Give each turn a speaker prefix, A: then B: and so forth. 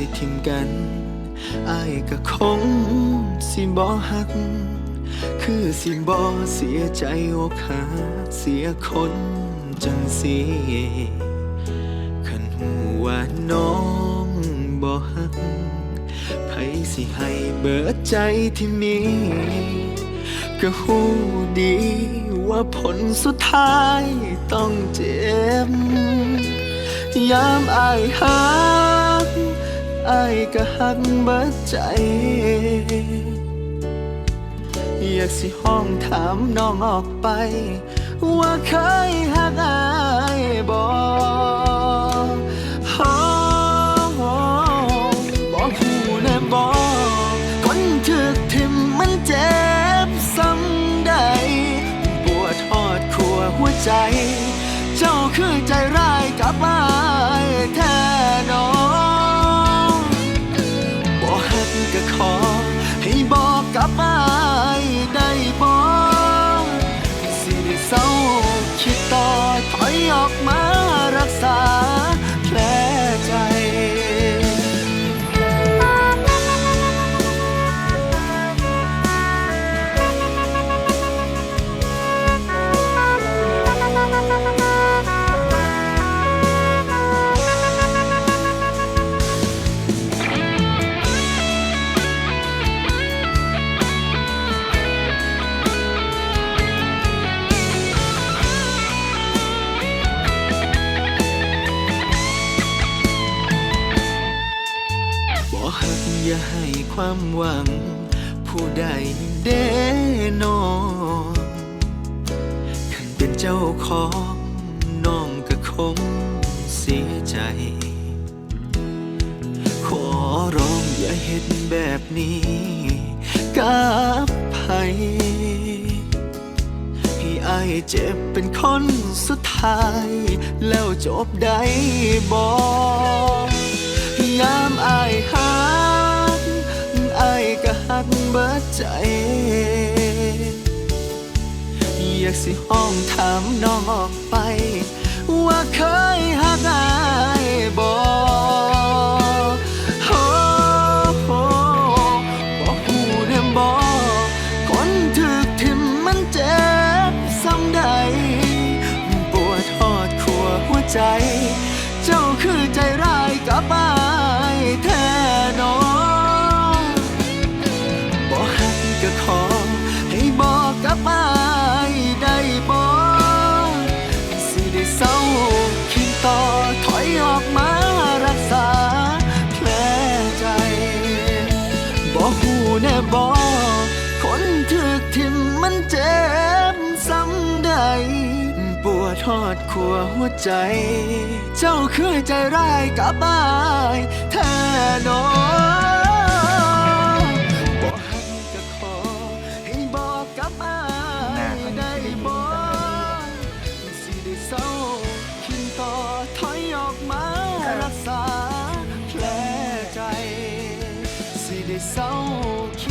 A: สิทิมกันอ้ายก็คงสิบ่ฮักคือสิบ่เสียใจอกหักเสียคนจังสิคันหูว่าน้องบ่ฮักไผสิให้เบิดใจที่มีก็หูดีว่าผลสุดท้ายต้องเจ็บยามอ้ายฮักอ้ายก็ฮักเบิดใจอยากสิห้องถามน้องออกไปว่าเคยฮักอ้ายบ่บอกหูแน่บอกคนถึกทิมมันเจ็บซ้ำใดปวดทอดขัวหัวใจเจ้าคือใจร้ายกับอ้ายแท้น้องบ่ฮักก็ขอให้บอกกับอ้ายได้บ่สิได้เศร้าคิดต่อถอยออกมารักษาแผลใจอย่าให้ความหวังผู้ใดเด้น้องขันเป็นเจ้าของน้องก็คงเสียใจขอร้องอย่าเห็นแบบนี้กับไผให้อ้ายเจ็บเป็นคนสุดท้ายแล้วจบได้บ่ยามอ้ายฮักอ้ายก็ฮักเบิดใจอยากสิห้องถามน้องออกไปว่าเคยฮักอ้ายบ่บอกหูแน่บอกคนถึกทิมมันเจ็บซ้ำใดปวดทอดขัวหัวใจเจ้าคือใจร้ายกับอ้ายแท้น้องบ่ฮักก็ขอให้บอกกับอ้ายได้บ่สิได้เศร้าคิดต่อถอยออกมารักษาแผลใจบ่ฮู้แน่บ่คนถึกทิมมันเจ็บซ้ำใดปวดทอดขัวหัวใจเจ้าคือใจร้ายกับอ้ายแท้น้องบ่ฮักก็ขอให้บอกกับอ้ายได้บ่สิได้เศร้าคิดต่อถอยออกมารักษาแผลใจสิได้เศร้าคิด